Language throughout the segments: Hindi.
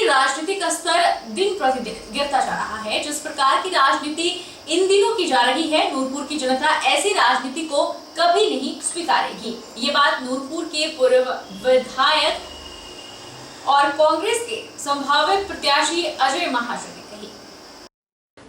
की राजनीतिक स्तर दिन प्रतिदिन गिरता जा रहा है। जिस प्रकार की राजनीति इन दिनों की जा रही है, नूरपुर की जनता ऐसी राजनीति को कभी नहीं स्वीकारेगी। ये बात नूरपुर के पूर्व विधायक और कांग्रेस के संभावित प्रत्याशी अजय महाजन ने कही।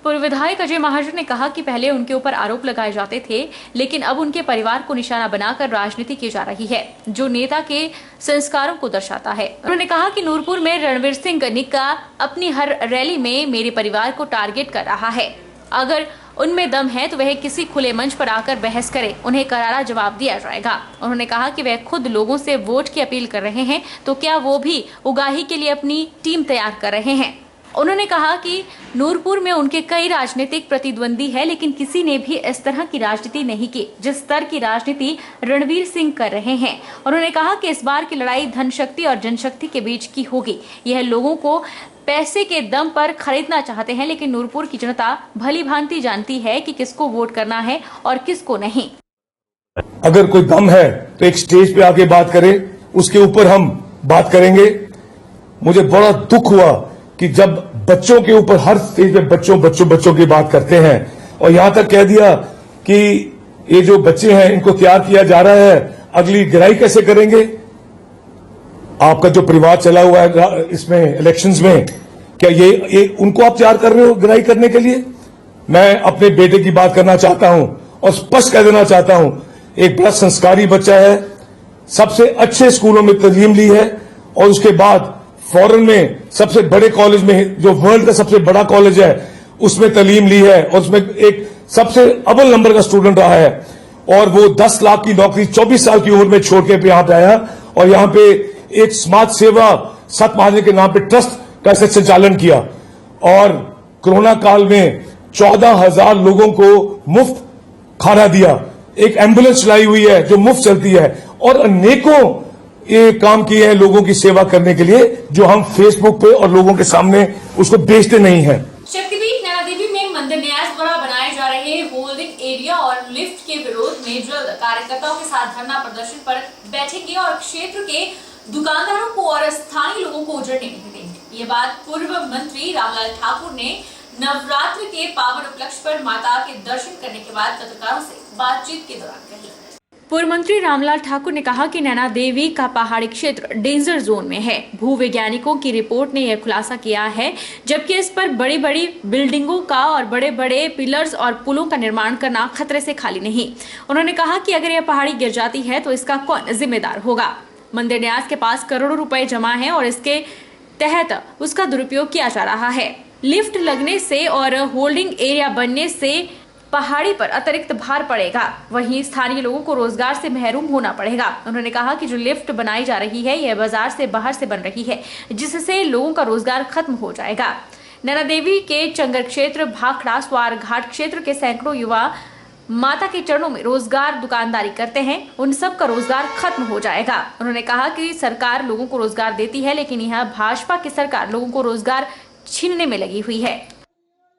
पूर्व विधायक अजय महाजन ने कहा कि पहले उनके ऊपर आरोप लगाए जाते थे, लेकिन अब उनके परिवार को निशाना बनाकर राजनीति की जा रही है, जो नेता के संस्कारों को दर्शाता है। उन्होंने कहा कि नूरपुर में रणवीर सिंह निक्का अपनी हर रैली में मेरे परिवार को टारगेट कर रहा है। अगर उनमें दम है तो वह किसी खुले मंच पर आकर बहस करें, उन्हें करारा जवाब दिया जाएगा। उन्होंने कहा कि वह खुद लोगों से वोट की अपील कर रहे हैं, तो क्या वो भी उगाही के लिए अपनी टीम तैयार कर रहे हैं। उन्होंने कहा कि नूरपुर में उनके कई राजनीतिक प्रतिद्वंदी है, लेकिन किसी ने भी इस तरह की राजनीति नहीं की जिस स्तर की राजनीति रणवीर सिंह कर रहे हैं। उन्होंने कहा कि इस बार की लड़ाई धन शक्ति और जनशक्ति के बीच की होगी। यह लोगों को पैसे के दम पर खरीदना चाहते हैं, लेकिन नूरपुर की जनता भली भांति जानती है कि किसको वोट करना है और किसको नहीं। अगर कोई दम है तो एक स्टेज पे आके बात करे, उसके ऊपर हम बात करेंगे। मुझे बड़ा दुख हुआ कि जब बच्चों के ऊपर हर स्टेज पे बच्चों की बात करते हैं और यहां तक कह दिया कि ये जो बच्चे हैं इनको तैयार किया जा रहा है, अगली गिराई कैसे करेंगे। आपका जो परिवार चला हुआ है इसमें इलेक्शंस में, क्या ये उनको आप तैयार कर रहे हो गिराई करने के लिए। मैं अपने बेटे की बात करना चाहता हूं और स्पष्ट कह देना चाहता हूं, एक बड़ा संस्कारी बच्चा है, सबसे अच्छे स्कूलों में तालीम ली है और उसके बाद फॉरेन में सबसे बड़े कॉलेज में, जो वर्ल्ड का सबसे बड़ा कॉलेज है, उसमें तालीम ली है और उसमें एक सबसे अव्वल नंबर का स्टूडेंट रहा है। और वो 10 लाख की नौकरी 24 साल की उम्र में छोड़ के यहां पे आया और यहां पे एक समाज सेवा सत महाजन के नाम पे ट्रस्ट का संचालन किया और कोरोना काल में 14,000 लोगों को मुफ्त खाना दिया। एक एम्बुलेंस चलाई हुई है जो मुफ्त चलती है और अनेकों ये काम किए हैं लोगों की सेवा करने के लिए, जो हम फेसबुक पे और लोगों के सामने उसको बेचते नहीं हैं। शक्तिपीठ नैना देवी में मंदिर न्यास द्वारा बनाए जा रहे होल्डिंग एरिया और लिफ्ट के विरोध में जल्द कार्यकर्ताओं के साथ धरना प्रदर्शन पर बैठेंगे और क्षेत्र के दुकानदारों को और स्थानीय लोगों को उजड़ने नहीं देंगे। ये बात पूर्व मंत्री रामलाल ठाकुर ने नवरात्र के पावन उपलक्ष्य पर माता के दर्शन करने के बाद पत्रकारों से बातचीत के दौरान कही। पूर्व मंत्री रामलाल ठाकुर ने कहा कि नैना देवी का पहाड़ी क्षेत्र डेंजर जोन में है। भूवैज्ञानिकों की रिपोर्ट ने यह खुलासा किया है, जबकि इस पर बड़ी बड़ी बिल्डिंगों का और बड़े बड़े पिलर्स और पुलों का निर्माण करना खतरे से खाली नहीं। उन्होंने कहा कि अगर यह पहाड़ी गिर जाती है तो इसका कौन जिम्मेदार होगा। मंदिर न्यास के पास करोड़ों रुपए जमा है और इसके तहत उसका दुरुपयोग किया जा रहा है। लिफ्ट लगने से और होल्डिंग एरिया बनने से पहाड़ी पर अतिरिक्त भार पड़ेगा, वहीं स्थानीय लोगों को रोजगार से महरूम होना पड़ेगा। उन्होंने कहा कि जो लिफ्ट बनाई जा रही है यह बाजार से बाहर से बन रही है, जिससे लोगों का रोजगार खत्म हो जाएगा। नैना देवी के चंगर क्षेत्र, भाखड़ा, स्वार घाट क्षेत्र के सैकड़ों युवा माता के चरणों में रोजगार दुकानदारी करते हैं, उन सब का रोजगार खत्म हो जाएगा। उन्होंने कहा कि सरकार लोगों को रोजगार देती है, लेकिन यह भाजपा की सरकार लोगों को रोजगार छीनने में लगी हुई है।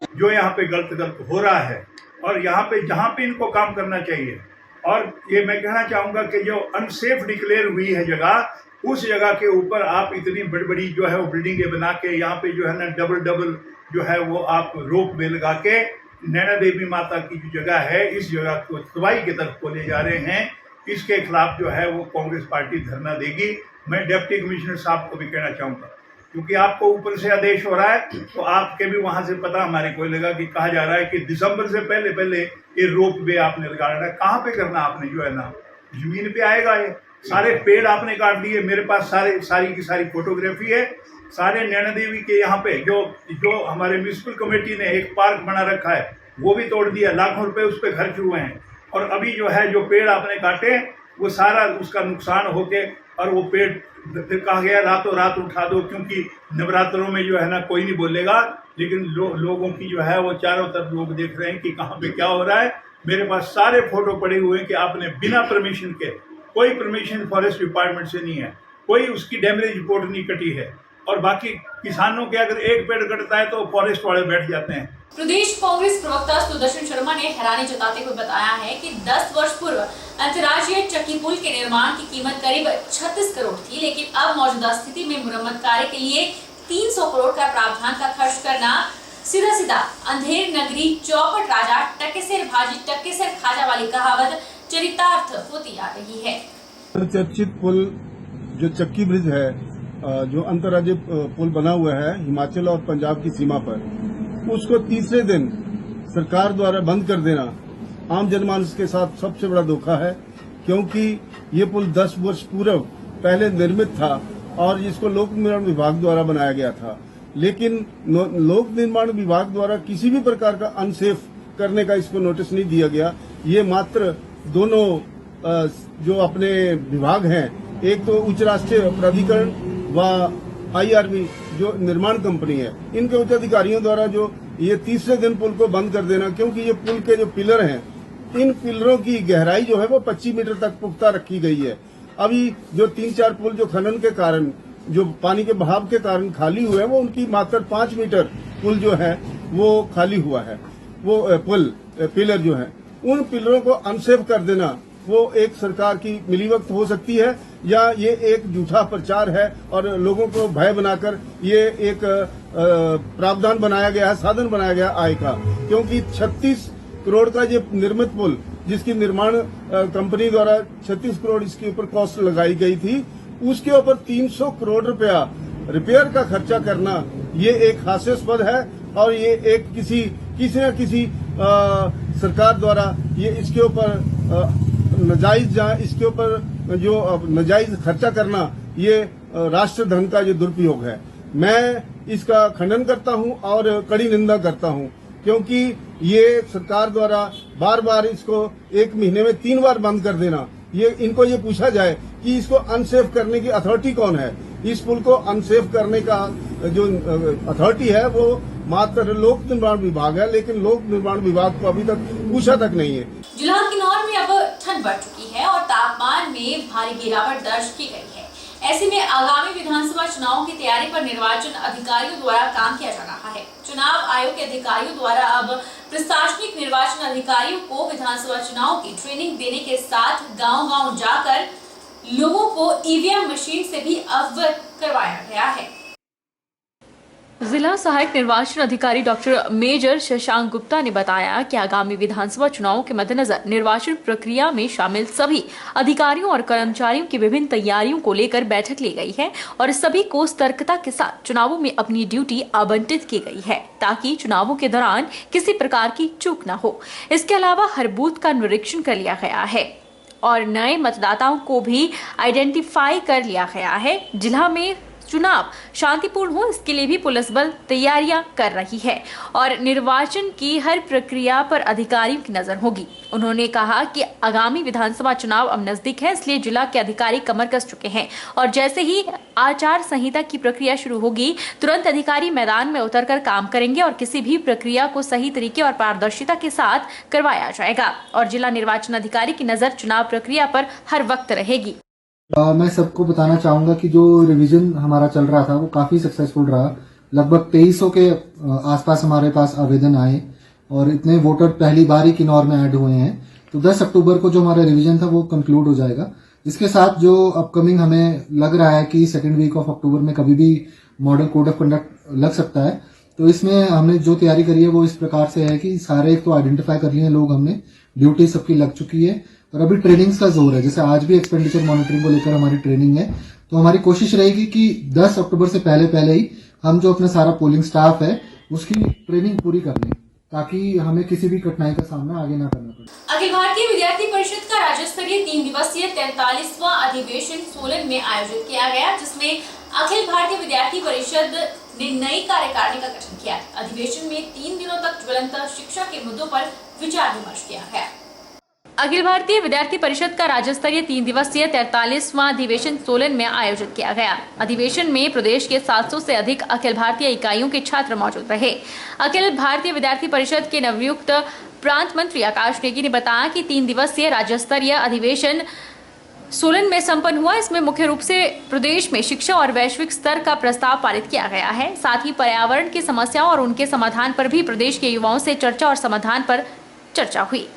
जो यहाँ पे गलत हो रहा है और यहाँ पे जहाँ पे इनको काम करना चाहिए, और ये मैं कहना चाहूंगा कि जो अनसेफ डिक्लेयर हुई है जगह, उस जगह के ऊपर आप इतनी बड़ी बड़ी जो है वो बिल्डिंगें बना के यहाँ पे जो है ना डबल जो है वो आप रोप में लगा के नैना देवी माता की जो जगह है, इस जगह को तबाही की तरफ को ले जा रहे हैं। इसके खिलाफ जो है वो कांग्रेस पार्टी धरना देगी। मैं डिप्टी कमिश्नर साहब को भी कहना चाहूँगा, क्योंकि आपको ऊपर से आदेश हो रहा है तो आपके भी वहां से पता हमारे को लगा कि कहा जा रहा है कि दिसंबर से पहले ये रोप वे आपने लगाना है। कहाँ पे करना आपने, जो है ना जमीन पे आएगा। ये सारे पेड़ आपने काट दिए। मेरे पास सारी की सारी फोटोग्राफी है। सारे नैना देवी के यहाँ पे जो हमारे म्यूनिसिपल कमेटी ने एक पार्क बना रखा है वो भी तोड़ दिया। लाखों रुपए उस पर खर्च हुए हैं और अभी जो है जो पेड़ आपने काटे वो सारा उसका नुकसान होके, और वो पेड़ फिर कहा गया रातों रात उठा दो, क्योंकि नवरात्रों में जो है ना कोई नहीं बोलेगा, लेकिन लोगों की जो है वो चारों तरफ लोग देख रहे हैं कि कहाँ पे क्या हो रहा है। मेरे पास सारे फोटो पड़े हुए हैं कि आपने बिना परमिशन के, कोई परमिशन फॉरेस्ट डिपार्टमेंट से नहीं है, कोई उसकी डैमेज रिपोर्ट नहीं कटी है, और बाकी किसानों के अगर एक पेड़ कटता है तो फॉरेस्ट वाले बैठ जाते हैं। प्रदेश कांग्रेस प्रवक्ता सुदर्शन शर्मा ने हैरानी जताते हुए बताया है कि 10 वर्ष पूर्व अंतर्राज्यीय चक्की पुल के निर्माण की कीमत करीब 36 करोड़ थी, लेकिन अब मौजूदा स्थिति में मुरम्मत कार्य के लिए 300 करोड़ का प्रावधान का खर्च करना सीधा सीधा अंधेर नगरी चौपट राजा टक्केसर भाजी टक्केसर खाजा वाली कहावत चरितार्थ होती जा रही है। चर्चित पुल जो चक्की ब्रिज है, जो अंतर्राज्यीय पुल बना हुआ है हिमाचल और पंजाब की सीमा पर, उसको तीसरे दिन सरकार द्वारा बंद कर देना आम जनमानस के साथ सबसे बड़ा धोखा है, क्योंकि ये पुल 10 वर्ष पूर्व पहले निर्मित था और इसको लोक निर्माण विभाग द्वारा बनाया गया था। लेकिन लोक निर्माण विभाग द्वारा किसी भी प्रकार का अनसेफ करने का इसको नोटिस नहीं दिया गया। ये मात्र दोनों जो अपने विभाग हैं, एक तो उच्च राष्ट्रीय प्राधिकरण व IRB जो निर्माण कंपनी है, इनके उच्च अधिकारियों द्वारा जो ये तीसरे दिन पुल को बंद कर देना, क्योंकि ये पुल के जो पिलर हैं, इन पिलरों की गहराई जो है वो 25 मीटर तक पुख्ता रखी गई है। अभी जो 3-4 पुल जो खनन के कारण, जो पानी के बहाव के कारण खाली हुए हैं, वो उनकी मात्र 5 मीटर पुल जो है वो खाली हुआ है। वो पिलर जो है, उन पिलरों को अनसेफ कर देना वो एक सरकार की मिलीभगत हो सकती है, या ये एक झूठा प्रचार है और लोगों को भय बनाकर ये एक प्रावधान बनाया गया है, साधन बनाया गया आय का। क्योंकि 36 करोड़ का ये निर्मित पुल, जिसकी निर्माण कंपनी द्वारा 36 करोड़ इसके ऊपर कॉस्ट लगाई गई थी, उसके ऊपर 300 करोड़ रुपया रिपेयर का खर्चा करना, ये एक हास्यास्पद है। और ये एक किसी न किसी सरकार द्वारा ये इसके ऊपर इसके ऊपर जो नाजायज खर्चा करना, ये राष्ट्र धन का जो दुरुपयोग है। मैं इसका खंडन करता हूं और कड़ी निंदा करता हूं, क्योंकि ये सरकार द्वारा बार बार इसको 1 महीने में 3 बार बंद कर देना, इनको ये पूछा जाए कि इसको अनसेफ करने की अथॉरिटी कौन है। इस पुल को अनसेफ करने का जो अथॉरिटी है वो मात्र लोक निर्माण विभाग है, लेकिन लोक निर्माण विभाग को अभी तक पूछा तक नहीं है। जिला किन्नौर में अब ठंड बढ़ चुकी है और तापमान में भारी गिरावट दर्ज की गई है। ऐसे में आगामी विधानसभा चुनाव की तैयारी पर निर्वाचन अधिकारियों द्वारा काम किया जा रहा है। चुनाव आयोग के अधिकारियों द्वारा अब प्रशासनिक निर्वाचन अधिकारियों को विधानसभा चुनाव की ट्रेनिंग देने के साथ गांव-गांव जाकर लोगों को ईवीएम मशीन से भी अवगत करवाया गया है। जिला सहायक निर्वाचन अधिकारी डॉक्टर मेजर शशांक गुप्ता ने बताया कि आगामी विधानसभा चुनावों के मद्देनजर निर्वाचन प्रक्रिया में शामिल सभी अधिकारियों और कर्मचारियों की विभिन्न तैयारियों को लेकर बैठक ली गई है और सभी को सतर्कता के साथ चुनावों में अपनी ड्यूटी आवंटित की गई है, ताकि चुनावों के दौरान किसी प्रकार की चूक न हो। इसके अलावा हर बूथ का निरीक्षण कर लिया गया है और नए मतदाताओं को भी आइडेंटिफाई कर लिया गया है। जिला में चुनाव शांतिपूर्ण हो, इसके लिए भी पुलिस बल तैयारियां कर रही है और निर्वाचन की हर प्रक्रिया पर अधिकारियों की नजर होगी। उन्होंने कहा कि आगामी विधानसभा चुनाव अब नजदीक है, इसलिए जिला के अधिकारी कमर कस चुके हैं और जैसे ही आचार संहिता की प्रक्रिया शुरू होगी, तुरंत अधिकारी मैदान में उतरकर काम करेंगे और किसी भी प्रक्रिया को सही तरीके और पारदर्शिता के साथ करवाया जाएगा और जिला निर्वाचन अधिकारी की नजर चुनाव प्रक्रिया पर हर वक्त रहेगी। मैं सबको बताना चाहूंगा कि जो रिवीजन हमारा चल रहा था वो काफी सक्सेसफुल रहा। लगभग 2300 के आसपास हमारे पास आवेदन आए और इतने वोटर पहली बार ही किन्नौर में ऐड हुए हैं। तो 10 अक्टूबर को जो हमारा रिवीजन था वो कंक्लूड हो जाएगा। इसके साथ जो अपकमिंग हमें लग रहा है कि 2nd वीक ऑफ अक्टूबर में कभी भी मॉडल कोड ऑफ कंडक्ट लग सकता है। तो इसमें हमने जो तैयारी करी है वो इस प्रकार से है कि सारे एक तो आइडेंटिफाई कर लिए लोग, हमने ड्यूटी सबकी लग चुकी है और अभी ट्रेनिंग्स का जोर है। जैसे आज भी एक्सपेंडिचर मॉनिटरिंग को लेकर हमारी ट्रेनिंग है, तो हमारी कोशिश रहेगी कि 10 अक्टूबर से पहले ही हम जो अपना सारा पोलिंग स्टाफ है उसकी ट्रेनिंग पूरी कर लें, ताकि हमें किसी भी कठिनाई का सामना आगे ना करना पड़े। अखिल भारतीय विद्यार्थी परिषद का राज्य स्तरीय 3 दिवसीय 43वां अधिवेशन सोलन में आयोजित किया गया, जिसमें अखिल भारतीय विद्यार्थी परिषद ने नई कार्यकारिणी का गठन किया। अधिवेशन में 3 दिनों तक ज्वलंत शिक्षा के मुद्दों पर विचार विमर्श किया गया। अखिल भारतीय विद्यार्थी परिषद का राज्य स्तरीय 3 दिवसीय 43वां अधिवेशन सोलन में आयोजित किया गया। अधिवेशन में प्रदेश के 700 से अधिक अखिल भारतीय इकाइयों के छात्र मौजूद रहे। अखिल भारतीय विद्यार्थी परिषद के नवनियुक्त प्रांत मंत्री आकाश नेगी ने बताया कि 3 दिवसीय राज्य स्तरीय अधिवेशन सोलन में संपन्न हुआ। इसमें मुख्य रूप से प्रदेश में शिक्षा और वैश्विक स्तर का प्रस्ताव पारित किया गया है। साथ ही पर्यावरण की समस्याओं और उनके समाधान पर भी प्रदेश के युवाओं से चर्चा और समाधान पर चर्चा हुई।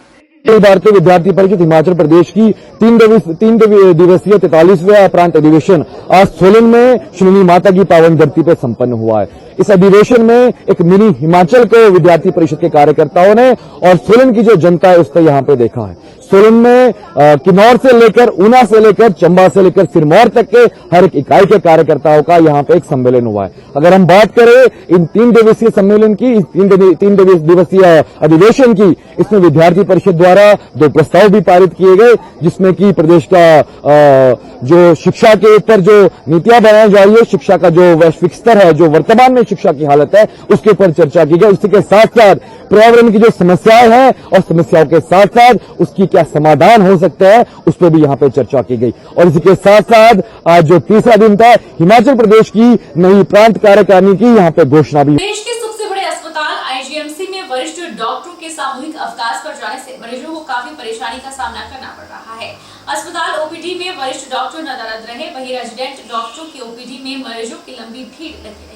भारतीय विद्यार्थी परिषद हिमाचल प्रदेश की तीन दिवसीय 43वां प्रांत अधिवेशन आज सोलन में शूलिनी माता की पावन धरती पर संपन्न हुआ है। इस अधिवेशन में एक मिनी हिमाचल को विद्यार्थी परिषद के कार्यकर्ताओं ने और सोलन की जो जनता है उसको यहाँ पे देखा है। सोलन में किन्नौर से लेकर ऊना से लेकर चंबा से लेकर सिरमौर तक के हर एक इकाई के कार्यकर्ताओं का यहाँ पे एक सम्मेलन हुआ है। अगर हम बात करें इन 3 दिवसीय सम्मेलन की, इस 3 दिवसीय अधिवेशन की, इसमें विद्यार्थी परिषद द्वारा 2 प्रस्ताव भी पारित किए गए, जिसमें कि प्रदेश का जो शिक्षा के ऊपर जो नीतियां बनाई जा रही है, शिक्षा का जो वैश्विक स्तर है, जो वर्तमान में शिक्षा की हालत है, उसके ऊपर चर्चा की गई। इसी के साथ साथ पर्यावरण की जो समस्याएं हैं और समस्याओं के साथ साथ उसकी क्या समाधान हो सकता है, उस पर भी यहाँ पे चर्चा की गई। और इसी के साथ साथ आज जो तीसरा दिन था, हिमाचल प्रदेश की नई प्रांत कार्यकारिणी की यहाँ पे घोषणा भी। देश के सबसे बड़े अस्पताल आईजीएमसी में वरिष्ठ डॉक्टरों के सामूहिक अवकाश पर जाने से मरीजों को काफी परेशानी का सामना करना पड़ रहा है। अस्पताल ओपीडी में वरिष्ठ डॉक्टर नदारद रहे, वहीं रेजिडेंट डॉक्टरों की ओपीडी में मरीजों की लंबी भीड़ लगी रही।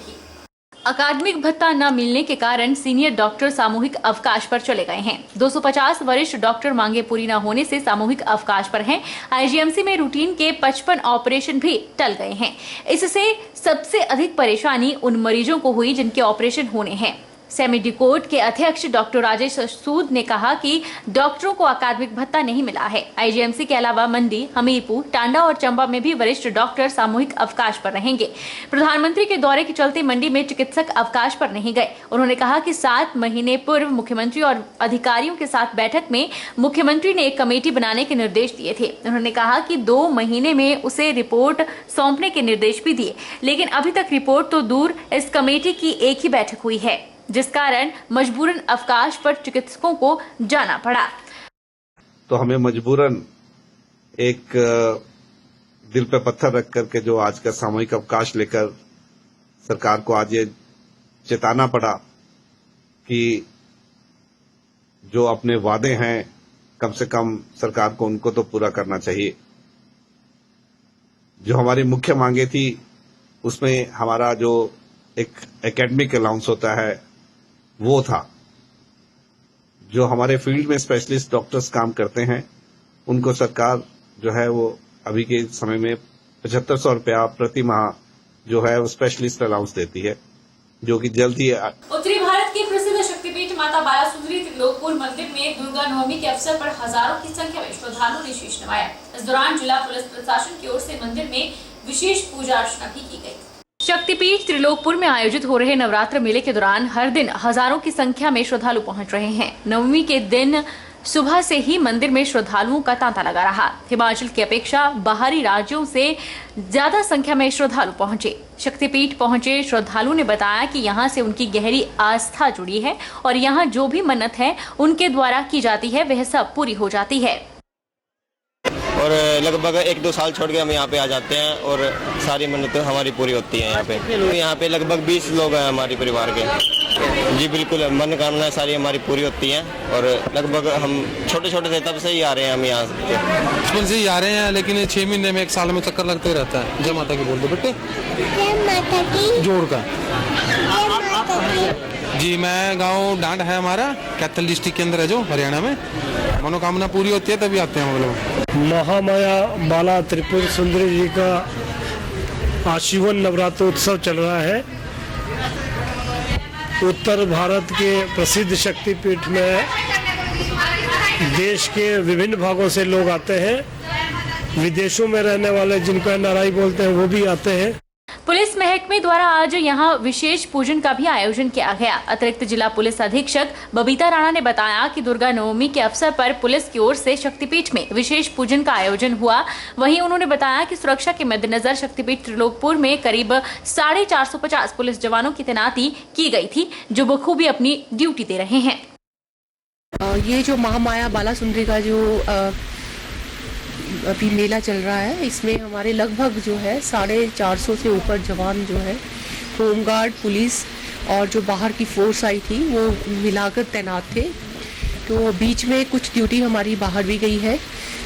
अकादमिक भत्ता न मिलने के कारण सीनियर डॉक्टर सामूहिक अवकाश पर चले गए हैं। 250 वरिष्ठ डॉक्टर मांगे पूरी न होने से सामूहिक अवकाश पर हैं। आईजीएमसी में रूटीन के 55 ऑपरेशन भी टल गए हैं। इससे सबसे अधिक परेशानी उन मरीजों को हुई जिनके ऑपरेशन होने हैं। सेमिडिकोट के अध्यक्ष डॉक्टर राजेश सूद ने कहा कि डॉक्टरों को अकादमिक भत्ता नहीं मिला है। आईजीएमसी के अलावा मंडी, हमीरपुर, टांडा और चंबा में भी वरिष्ठ डॉक्टर सामूहिक अवकाश पर रहेंगे। प्रधानमंत्री के दौरे के चलते मंडी में चिकित्सक अवकाश पर नहीं गए। उन्होंने कहा कि 7 महीने पूर्व मुख्यमंत्री और अधिकारियों के साथ बैठक में मुख्यमंत्री ने एक कमेटी बनाने के निर्देश दिए थे। उन्होंने कहा कि 2 महीने में उसे रिपोर्ट सौंपने के निर्देश भी दिए, लेकिन अभी तक रिपोर्ट तो दूर, इस कमेटी की एक ही बैठक हुई है, जिस कारण मजबूरन अवकाश पर चिकित्सकों को जाना पड़ा। तो हमें मजबूरन एक दिल पे पत्थर रख करके जो आज का सामूहिक अवकाश लेकर सरकार को आज ये चेताना पड़ा कि जो अपने वादे हैं कम से कम सरकार को उनको तो पूरा करना चाहिए। जो हमारी मुख्य मांगे थी उसमें हमारा जो एक एकेडमिक अलाउंस होता है वो था। जो हमारे फील्ड में स्पेशलिस्ट डॉक्टर्स काम करते हैं उनको सरकार जो है वो अभी के समय में 7500 रुपया प्रति माह जो है वो स्पेशलिस्ट अलाउंस देती है, जो कि जल्द ही। उत्तरी भारत की प्रसिद्ध शक्तिपीठ माता बालासुंदरी त्रिलोकपुर मंदिर में दुर्गा नवमी के अवसर पर हजारों की संख्या में श्रद्धालुओं ने शीश नवाया। इस दौरान जिला पुलिस प्रशासन की ओर से मंदिर में विशेष पूजा अर्चना भी की गई। शक्तिपीठ त्रिलोकपुर में आयोजित हो रहे नवरात्र मेले के दौरान हर दिन हजारों की संख्या में श्रद्धालु पहुंच रहे हैं। नवमी के दिन सुबह से ही मंदिर में श्रद्धालुओं का तांता लगा रहा। हिमाचल की अपेक्षा बाहरी राज्यों से ज्यादा संख्या में श्रद्धालु पहुंचे। शक्तिपीठ पहुंचे श्रद्धालु ने बताया कि यहां से उनकी गहरी आस्था जुड़ी है और यहां जो भी मन्नत है उनके द्वारा की जाती है वह सब पूरी हो जाती है। और लगभग 1-2 साल छोड़ के हम यहाँ पे आ जाते हैं और सारी मन्नतें हमारी पूरी होती हैं यहाँ पे। यहाँ पे लगभग 20 लोग हैं हमारे परिवार के। जी बिल्कुल, मनोकामनाएं सारी हमारी पूरी होती हैं और लगभग हम छोटे थे तब से ही आ रहे हैं। हम यहाँ बचपन से ही आ रहे हैं, लेकिन 6 महीने में 1 साल में चक्कर लगते रहता है। जय माता की बोल दो बेटे। जय माता की। जोड़ का। जी मैं गांव डांड है हमारा, कैथल डिस्ट्रिक्ट के अंदर है जो हरियाणा में। मनोकामना पूरी होती है तभी आते हैं हम लोग। महामाया बाला त्रिपुर सुंदरी जी का आजीवन नवरात्र उत्सव चल रहा है। उत्तर भारत के प्रसिद्ध शक्तिपीठ में देश के विभिन्न भागों से लोग आते हैं। विदेशों में रहने वाले जिनको एनआरआई बोलते हैं वो भी आते हैं। पुलिस महकमे द्वारा आज यहां विशेष पूजन का भी आयोजन किया गया। अतिरिक्त जिला पुलिस अधीक्षक बबीता राणा ने बताया कि दुर्गा नवमी के अवसर पर पुलिस की ओर से शक्तिपीठ में विशेष पूजन का आयोजन हुआ। वहीं उन्होंने बताया कि सुरक्षा के मद्देनजर शक्तिपीठ त्रिलोकपुर में करीब 450 पुलिस जवानों की तैनाती की गई थी, जो बखूबी अपनी ड्यूटी दे रहे हैं। ये जो महामाया बाला सुंदरी का जो अभी मेला चल रहा है, इसमें हमारे लगभग जो है 450 से ऊपर जवान जो है होमगार्ड, पुलिस और जो बाहर की फोर्स आई थी वो मिलाकर तैनात थे। तो बीच में कुछ ड्यूटी हमारी बाहर भी गई है।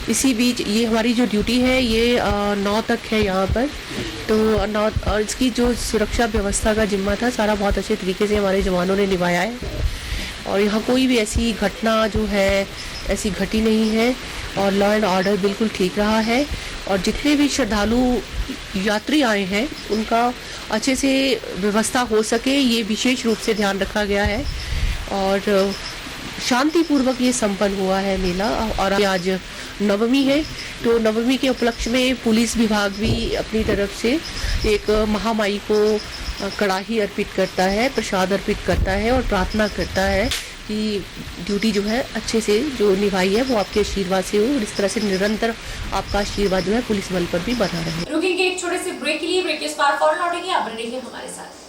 इसी बीच ये हमारी जो ड्यूटी है ये 9 तक है यहाँ पर। तो 9 और इसकी जो सुरक्षा व्यवस्था का जिम्मा था सारा बहुत अच्छे तरीके से हमारे जवानों ने निभाया है। और यहाँ कोई भी ऐसी घटना जो है ऐसी घटी नहीं है और लॉ एंड ऑर्डर बिल्कुल ठीक रहा है। और जितने भी श्रद्धालु यात्री आए हैं उनका अच्छे से व्यवस्था हो सके ये विशेष रूप से ध्यान रखा गया है और शांतिपूर्वक ये संपन्न हुआ है मेला। और आज नवमी है तो नवमी के उपलक्ष्य में पुलिस विभाग भी अपनी तरफ से एक महामाई को कड़ाही अर्पित करता है, प्रसाद अर्पित करता है और प्रार्थना करता है कि ड्यूटी जो है अच्छे से जो निभाई है वो आपके आशीर्वाद से हो और इस तरह से निरंतर आपका आशीर्वाद जो है पुलिस बल पर भी बना रहे। रुकेंगे एक छोटे से ब्रेक के लिए, ब्रेक के बाद फौरन लौटेंगे। आप बने रहिए हमारे साथ।